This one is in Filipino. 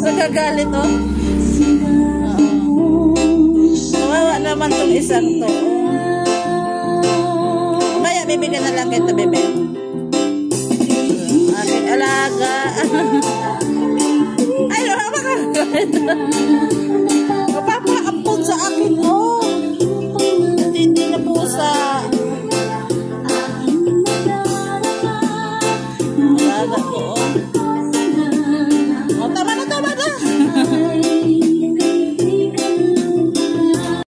Nagagalit, oh. Kawawa naman tong isang to. Mamaya, bibigyan na lang kita, bebe. Aking alaga. Ay, hawak ka.